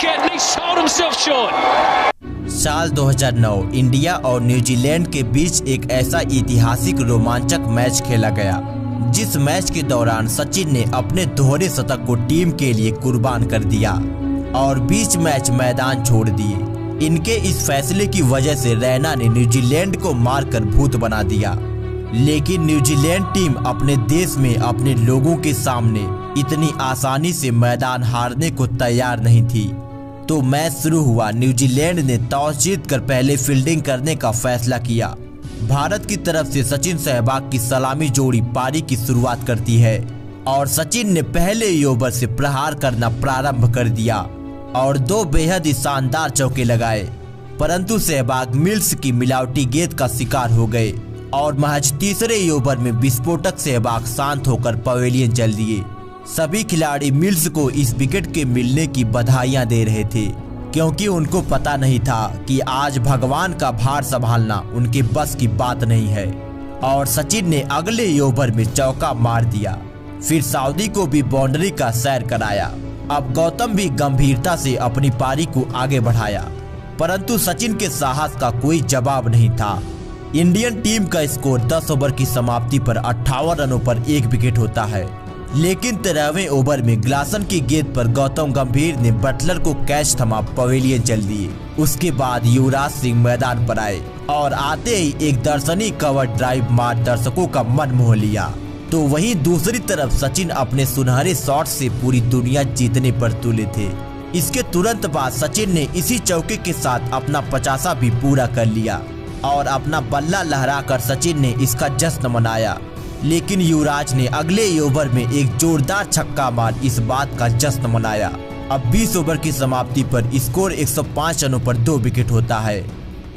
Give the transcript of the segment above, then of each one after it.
wicket and he sold himself short. साल 2009 India और New Zealand के बीच एक ऐसा ऐतिहासिक रोमांचक मैच खेला गया, जिस मैच के दौरान सचिन ने अपने दोहरे शतक को टीम के लिए कुर्बान कर दिया और बीच मैच मैदान छोड़ दिए। इनके इस फैसले की वजह से रैना ने न्यूजीलैंड को मारकर भूत बना दिया, लेकिन न्यूजीलैंड टीम अपने देश में अपने लोगों के सामने इतनी आसानी से मैदान हारने को तैयार नहीं थी। तो मैच शुरू हुआ। न्यूजीलैंड ने टॉस जीतकर पहले फील्डिंग करने का फैसला किया। भारत की तरफ से सचिन सहवाग की सलामी जोड़ी पारी की शुरुआत करती है और सचिन ने पहले ही ओवर से प्रहार करना प्रारंभ कर दिया और दो बेहद ही शानदार चौके लगाए, परंतु सहवाग मिल्स की मिलावटी गेंद का शिकार हो गए और महज तीसरे ही ओवर में विस्फोटक सहवाग शांत होकर पवेलियन चल दिए। सभी खिलाड़ी मिल्स को इस विकेट के मिलने की बधाइयां दे रहे थे, क्योंकि उनको पता नहीं था कि आज भगवान का भार संभालना उनके बस की बात नहीं है। और सचिन ने अगले ओवर में चौका मार दिया, फिर सऊदी को भी बाउंड्री का सैर कराया। अब गौतम भी गंभीरता से अपनी पारी को आगे बढ़ाया, परंतु सचिन के साहस का कोई जवाब नहीं था। इंडियन टीम का स्कोर 10 ओवर की समाप्ति पर 58 रनों पर 1 विकेट होता है, लेकिन 13वें ओवर में ग्लासन की गेंद पर गौतम गंभीर ने बटलर को कैच थमा पवेलियन चल दिए। उसके बाद युवराज सिंह मैदान पर आए और आते ही एक दर्शनीय कवर ड्राइव मार दर्शकों का मन मोह लिया। तो वहीं दूसरी तरफ सचिन अपने सुनहरे शॉट से पूरी दुनिया जीतने पर तुले थे। इसके तुरंत बाद सचिन ने इसी चौके के साथ अपना 50वां भी पूरा कर लिया और अपना बल्ला लहराकर सचिन ने इसका जश्न मनाया, लेकिन युवराज ने अगले ओवर में एक जोरदार छक्का मार इस बात का जश्न मनाया। अब 20 ओवर की समाप्ति पर स्कोर 105 रनों पर 2 विकेट होता है।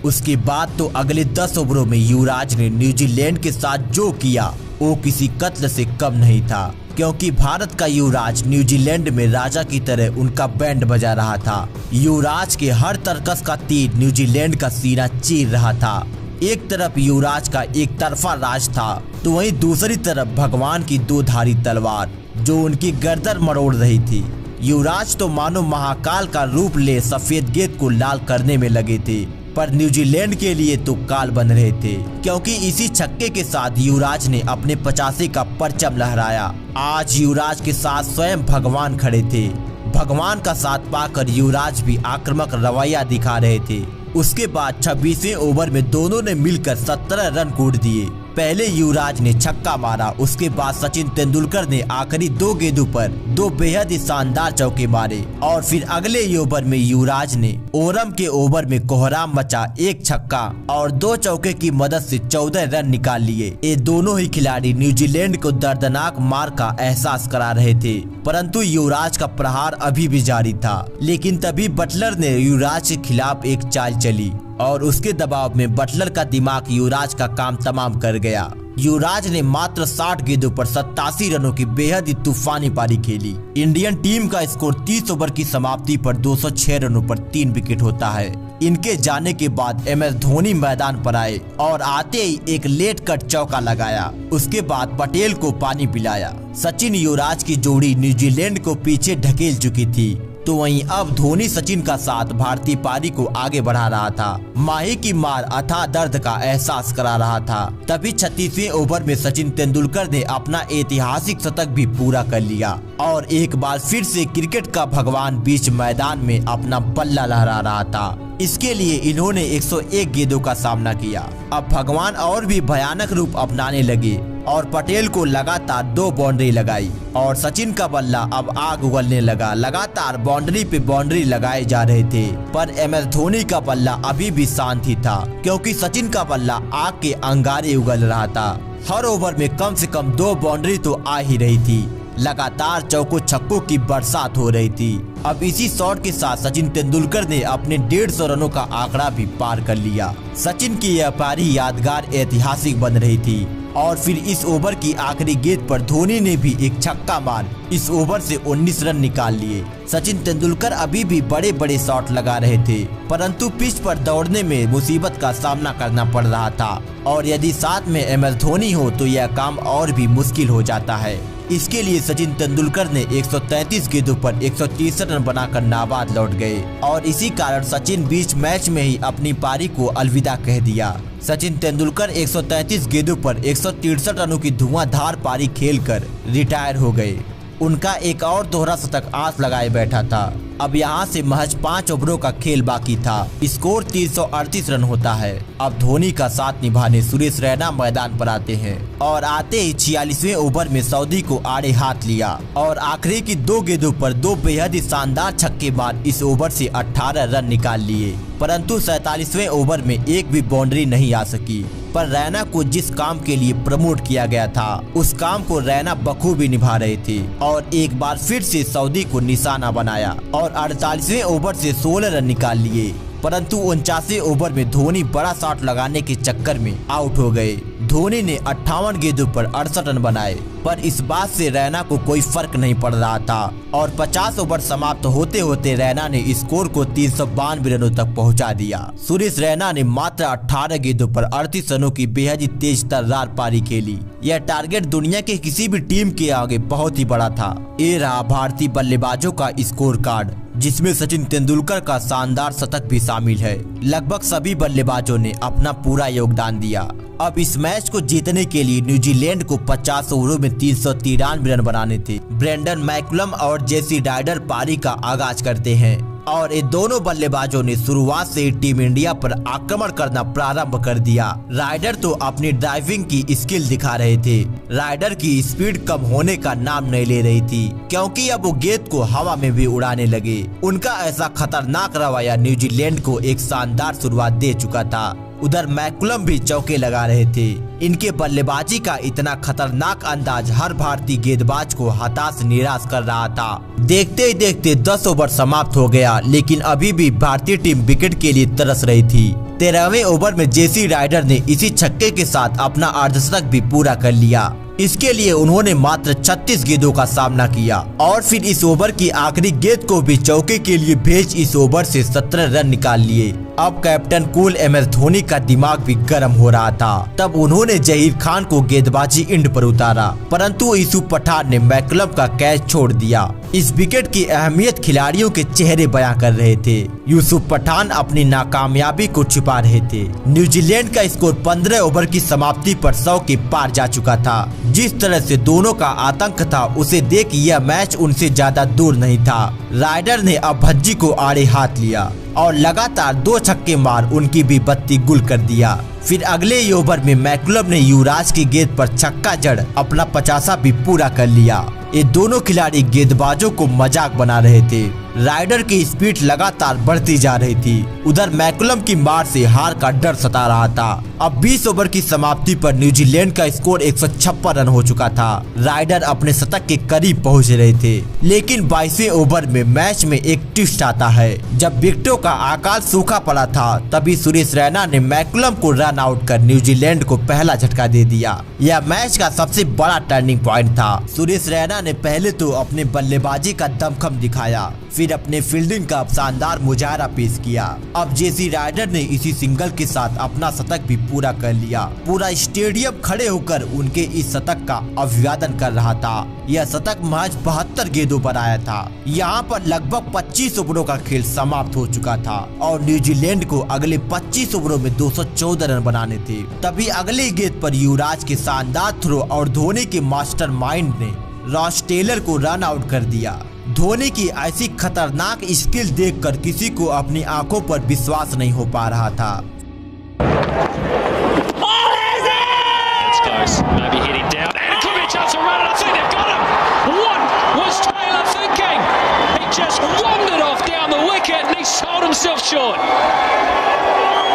उसके बाद तो अगले 10 ओवरों में युवराज ने न्यूजीलैंड के साथ जो किया वो किसी कत्ल से कम नहीं था, क्योंकि भारत का युवराज न्यूजीलैंड में राजा की तरह उनका बैंड बजा रहा था। युवराज के हर तरकस का तीर न्यूजीलैंड का सीना चीर रहा था। एक तरफ युवराज का एक तरफा राज था, तो वहीं दूसरी तरफ भगवान की 2 धारी तलवार जो उनकी गर्दन मरोड़ रही थी। युवराज तो मानो महाकाल का रूप ले सफेद गेंद को लाल करने में लगे थे, पर न्यूजीलैंड के लिए तो काल बन रहे थे, क्योंकि इसी छक्के के साथ युवराज ने अपने 85 का परचम लहराया। आज युवराज के साथ स्वयं भगवान खड़े थे। भगवान का साथ पाकर युवराज भी आक्रामक रवैया दिखा रहे थे। उसके बाद 26वें ओवर में दोनों ने मिलकर 17 रन कूट दिए। पहले युवराज ने छक्का मारा, उसके बाद सचिन तेंदुलकर ने आखिरी 2 गेंदों पर 2 बेहद ही शानदार चौके मारे और फिर अगले ओवर में युवराज ने ओरम के ओवर में कोहराम मचा 1 छक्का और 2 चौके की मदद से 14 रन निकाल लिए। ये दोनों ही खिलाड़ी न्यूजीलैंड को दर्दनाक मार का एहसास करा रहे थे, परंतु युवराज का प्रहार अभी भी जारी था। लेकिन तभी बटलर ने युवराज के खिलाफ एक चाल चली और उसके दबाव में बटलर का दिमाग युवराज का काम तमाम कर गया। युवराज ने मात्र 60 गेंदों पर 87 रनों की बेहद ही तूफानी पारी खेली। इंडियन टीम का स्कोर 30 ओवर की समाप्ति पर 206 रनों पर 3 विकेट होता है। इनके जाने के बाद MS धोनी मैदान पर आए और आते ही एक लेट कट चौका लगाया। उसके बाद पटेल को पानी पिलाया। सचिन युवराज की जोड़ी न्यूजीलैंड को पीछे ढकेल चुकी थी, तो वहीं अब धोनी सचिन का साथ भारतीय पारी को आगे बढ़ा रहा था। माही की मार अथाह दर्द का एहसास करा रहा था। तभी 36वें ओवर में सचिन तेंदुलकर ने अपना ऐतिहासिक शतक भी पूरा कर लिया और एक बार फिर से क्रिकेट का भगवान बीच मैदान में अपना बल्ला लहरा रहा था। इसके लिए इन्होंने 101 गेंदों का सामना किया। अब भगवान और भी भयानक रूप अपनाने लगे और पटेल को लगातार 2 बाउंड्री लगाई और सचिन का बल्ला अब आग उगलने लगा। लगातार बाउंड्री पे बाउंड्री लगाए जा रहे थे, पर MS धोनी का बल्ला अभी भी शांत ही था, क्योंकि सचिन का बल्ला आग के अंगारे उगल रहा था। हर ओवर में कम से कम 2 बाउंड्री तो आ ही रही थी। लगातार चौकों छक्कों की बरसात हो रही थी। अब इसी शॉट के साथ सचिन तेंदुलकर ने अपने 150 रनों का आंकड़ा भी पार कर लिया। सचिन की यह पारी यादगार ऐतिहासिक बन रही थी और फिर इस ओवर की आखिरी गेंद पर धोनी ने भी एक छक्का मार इस ओवर से 19 रन निकाल लिए। सचिन तेंदुलकर अभी भी बड़े बड़े शॉट लगा रहे थे, परंतु पिच पर दौड़ने में मुसीबत का सामना करना पड़ रहा था और यदि साथ में MS धोनी हो तो यह काम और भी मुश्किल हो जाता है। इसके लिए सचिन तेंदुलकर ने 133 गेंदों पर 163 रन बनाकर नाबाद लौट गए और इसी कारण सचिन बीच मैच में ही अपनी पारी को अलविदा कह दिया। सचिन तेंदुलकर 133 गेंदों पर 163 रनों की धुआंधार पारी खेलकर रिटायर हो गए। उनका एक और दोहरा शतक आस लगाए बैठा था। अब यहां से महज 5 ओवरों का खेल बाकी था। स्कोर 338 रन होता है। अब धोनी का साथ निभाने सुरेश रैना मैदान पर आते हैं और आते ही 46वें ओवर में सऊदी को आड़े हाथ लिया और आखिरी की 2 गेंदों पर 2 बेहद ही शानदार छक्के मार इस ओवर से 18 रन निकाल लिए। परंतु 47वें ओवर में एक भी बाउंड्री नहीं आ सकी। पर रैना को जिस काम के लिए प्रमोट किया गया था उस काम को रैना बखूबी निभा रहे थे और एक बार फिर से सऊदी को निशाना बनाया और 48वें ओवर से 16 रन निकाल लिए। परंतु 49वें ओवर में धोनी बड़ा शॉट लगाने के चक्कर में आउट हो गए। धोनी ने 58 गेंदों पर 68 रन बनाए, पर इस बात से रैना को कोई फर्क नहीं पड़ रहा था और 50 ओवर समाप्त होते होते रैना ने स्कोर को 392 रनों तक पहुंचा दिया। सुरेश रैना ने मात्र 18 गेंदों पर 38 रनों की बेहद ही तेज तर्रार पारी खेली। यह टारगेट दुनिया के किसी भी टीम के आगे बहुत ही बड़ा था। ये रहा भारतीय बल्लेबाजों का स्कोर कार्ड, जिसमें सचिन तेंदुलकर का शानदार शतक भी शामिल है। लगभग सभी बल्लेबाजों ने अपना पूरा योगदान दिया। अब इस मैच को जीतने के लिए न्यूजीलैंड को 50 ओवरों में 393 रन बनाने थे। ब्रेंडन मैकुलम और जेसी राइडर पारी का आगाज करते हैं और ये दोनों बल्लेबाजों ने शुरुआत से ही टीम इंडिया पर आक्रमण करना प्रारंभ कर दिया। राइडर तो अपनी ड्राइविंग की स्किल दिखा रहे थे। राइडर की स्पीड कम होने का नाम नहीं ले रही थी, क्योंकि अब वो गेंद को हवा में भी उड़ाने लगे। उनका ऐसा खतरनाक रवैया न्यूजीलैंड को एक शानदार शुरुआत दे चुका था। उधर मैकुलम भी चौके लगा रहे थे। इनके बल्लेबाजी का इतना खतरनाक अंदाज हर भारतीय गेंदबाज को हताश निराश कर रहा था। देखते ही देखते 10 ओवर समाप्त हो गया, लेकिन अभी भी भारतीय टीम विकेट के लिए तरस रही थी। 13वें ओवर में जेसी राइडर ने इसी छक्के के साथ अपना अर्धशतक भी पूरा कर लिया। इसके लिए उन्होंने मात्र 36 गेंदों का सामना किया और फिर इस ओवर की आखिरी गेंद को भी चौके के लिए भेज इस ओवर से 17 रन निकाल लिए। अब कैप्टन कूल MS धोनी का दिमाग भी गर्म हो रहा था। तब उन्होंने जहीर खान को गेंदबाजी इंड पर उतारा, परंतु यूसुफ पठान ने मैकुलम का कैच छोड़ दिया। इस विकेट की अहमियत खिलाड़ियों के चेहरे बयां कर रहे थे। यूसुफ पठान अपनी नाकामयाबी को छिपा रहे थे। न्यूजीलैंड का स्कोर 15 ओवर की समाप्ति पर 100 के पार जा चुका था। जिस तरह से दोनों का आतंक था, उसे देख यह मैच उनसे ज्यादा दूर नहीं था। राइडर ने अब भज्जी को आड़े हाथ लिया और लगातार 2 छक्के मार उनकी भी बत्ती गुल कर दिया। फिर अगले ही ओवर में मैकुलम ने युवराज की गेंद पर छक्का जड़ अपना 50 भी पूरा कर लिया। ये दोनों खिलाड़ी गेंदबाजों को मजाक बना रहे थे। राइडर की स्पीड लगातार बढ़ती जा रही थी। उधर मैकुलम की मार से हार का डर सता रहा था। अब 20 ओवर की समाप्ति पर न्यूजीलैंड का स्कोर 156 रन हो चुका था। राइडर अपने शतक के करीब पहुंच रहे थे, लेकिन 22वें ओवर में मैच में एक ट्विस्ट आता है। जब विकेटों का अकाल सूखा पड़ा था, तभी सुरेश रैना ने मैकुलम को रन आउट कर न्यूजीलैंड को पहला झटका दे दिया। यह मैच का सबसे बड़ा टर्निंग पॉइंट था। सुरेश रैना ने पहले तो अपने बल्लेबाजी का दमखम दिखाया, फिर अपने फील्डिंग का शानदार मुजाहरा पेश किया। अब जेसी राइडर ने इसी सिंगल के साथ अपना शतक भी पूरा कर लिया। पूरा स्टेडियम खड़े होकर उनके इस शतक का अभिवादन कर रहा था। यह शतक महज 72 गेंदों पर आया था। यहाँ पर लगभग 25 ओवरों का खेल समाप्त हो चुका था और न्यूजीलैंड को अगले 25 ओवरों में 214 रन बनाने थे। तभी अगली गेंद पर युवराज के शानदार थ्रो और धोनी के मास्टरमाइंड ने रॉस टेलर को रन आउट कर दिया। धोनी की ऐसी खतरनाक स्किल देखकर किसी को अपनी आंखों पर विश्वास नहीं हो पा रहा था।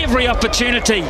Every opportunity.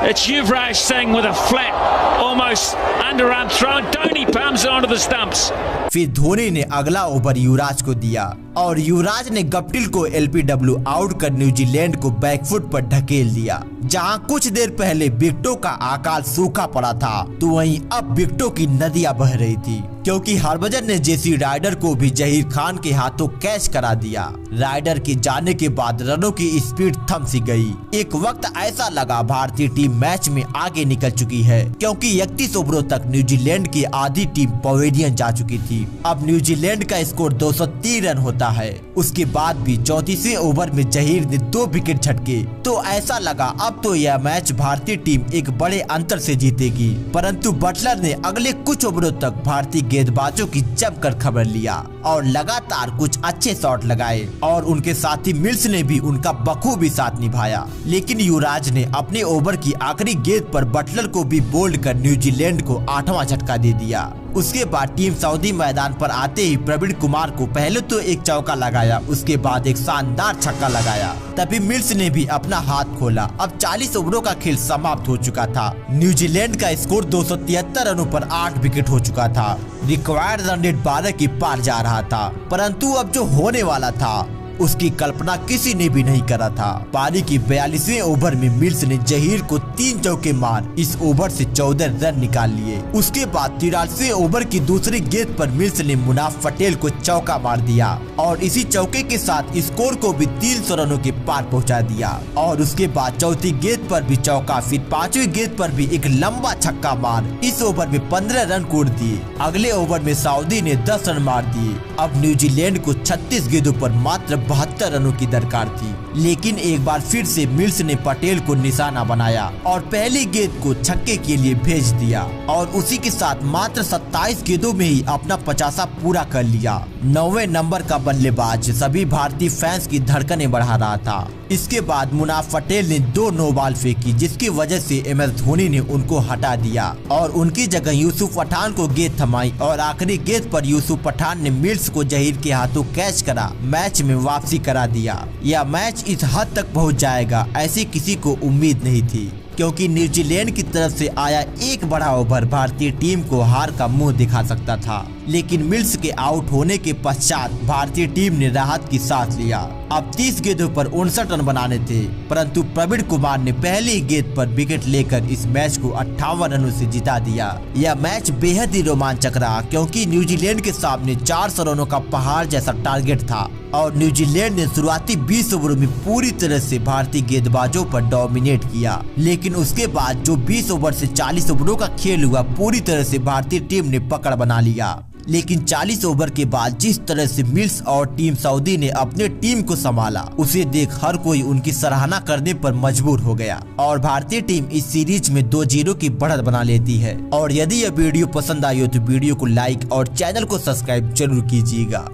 It's Yuvraj Singh with a flat, almost underarm throw. Dhoni palms it onto the stumps. फिर धोनी ने अगला ओवर युवराज को दिया और युवराज ने गप्टिल को LBW आउट कर न्यूजीलैंड को बैकफुट पर ढकेल दिया। जहां कुछ देर पहले विकेटों का अकाल सूखा पड़ा था, तो वहीं अब विकेटों की नदियां बह रही थी, क्योंकि हरभजन ने जेसी राइडर को भी जहीर खान के हाथों कैच करा दिया। राइडर के जाने के बाद रनों की स्पीड थम सी गई। एक वक्त ऐसा लगा भारतीय टीम मैच में आगे निकल चुकी है, क्योंकि 31 ओवरों तक न्यूजीलैंड की आधी टीम पवेलियन जा चुकी थी। अब न्यूजीलैंड का स्कोर 203 रन होता है। उसके बाद भी 34वें ओवर में जहीर ने 2 विकेट झटके, तो ऐसा लगा अब तो यह मैच भारतीय टीम एक बड़े अंतर से जीतेगी। परंतु बटलर ने अगले कुछ ओवरों तक भारतीय गेंदबाजों की जमकर खबर लिया और लगातार कुछ अच्छे शॉट लगाए और उनके साथी मिल्स ने भी उनका बखूबी साथ निभाया। लेकिन युवराज ने अपने ओवर की आखिरी गेंद पर बटलर को भी बोल्ड कर न्यूजीलैंड को 8वां झटका दे दिया। उसके बाद टीम सऊदी मैदान पर आते ही प्रवीण कुमार को पहले तो एक चौका लगाया, उसके बाद एक शानदार छक्का लगाया। तभी मिल्स ने भी अपना हाथ खोला। अब 40 ओवरों का खेल समाप्त हो चुका था। न्यूजीलैंड का स्कोर 273 रनों पर 8 विकेट हो चुका था। रिक्वायर्ड रन रेट 12 की पार जा रहा था। परंतु अब जो होने वाला था उसकी कल्पना किसी ने भी नहीं करा था। पारी की 42वें ओवर में मिल्स ने जहीर को 3 चौके मार इस ओवर से 14 रन निकाल लिए। उसके बाद 43वें ओवर की दूसरी गेंद पर मिल्स ने मुनाफ पटेल को चौका मार दिया और इसी चौके के साथ स्कोर को भी 300 रनों के पार पहुंचा दिया। और उसके बाद चौथी गेंद पर भी चौका, फिर 5वीं गेंद पर भी एक लंबा छक्का मार इस ओवर में 15 रन कोड़ दिए। अगले ओवर में सऊदी ने 10 रन मार दिए। अब न्यूजीलैंड को 36 गेंदों पर मात्र 72 रनों की दरकार थी। लेकिन एक बार फिर से मिल्स ने पटेल को निशाना बनाया और पहली गेंद को छक्के के लिए भेज दिया और उसी के साथ मात्र 27 गेंदों में ही अपना 50 पूरा कर लिया। 9वें नंबर का बल्लेबाज सभी भारतीय फैंस की धड़कनें बढ़ा रहा था। इसके बाद मुनाफ पटेल ने 2 नो बॉल फेंकी, जिसकी वजह से MS धोनी ने उनको हटा दिया और उनकी जगह यूसुफ पठान को गेंद थमाई और आखिरी गेंद पर यूसुफ पठान ने मिल्स को जहीर के हाथों कैच करा मैच में वापसी करा दिया। यह मैच इस हद तक पहुंच जाएगा ऐसी किसी को उम्मीद नहीं थी, क्योंकि न्यूजीलैंड की तरफ से आया एक बड़ा ओवर भारतीय टीम को हार का मुंह दिखा सकता था। लेकिन मिल्स के आउट होने के पश्चात भारतीय टीम ने राहत की सांस लिया। अब 30 गेंदों पर 59 रन बनाने थे, परंतु प्रवीण कुमार ने पहली गेंद पर विकेट लेकर इस मैच को 58 रनों से जिता दिया। यह मैच बेहद ही रोमांचक रहा, क्योंकि न्यूजीलैंड के सामने 400 रनों का पहाड़ जैसा टारगेट था और न्यूजीलैंड ने शुरुआती 20 ओवरों में पूरी तरह से भारतीय गेंदबाजों पर डोमिनेट किया। लेकिन उसके बाद जो 20 ओवर से 40 ओवरों का खेल हुआ, पूरी तरह से भारतीय टीम ने पकड़ बना लिया। लेकिन 40 ओवर के बाद जिस तरह से मिल्स और टीम सऊदी ने अपने टीम को संभाला, उसे देख हर कोई उनकी सराहना करने पर मजबूर हो गया और भारतीय टीम इस सीरीज में 2-0 की बढ़त बना लेती है। और यदि यह वीडियो पसंद आई हो तो वीडियो को लाइक और चैनल को सब्सक्राइब जरूर कीजिएगा।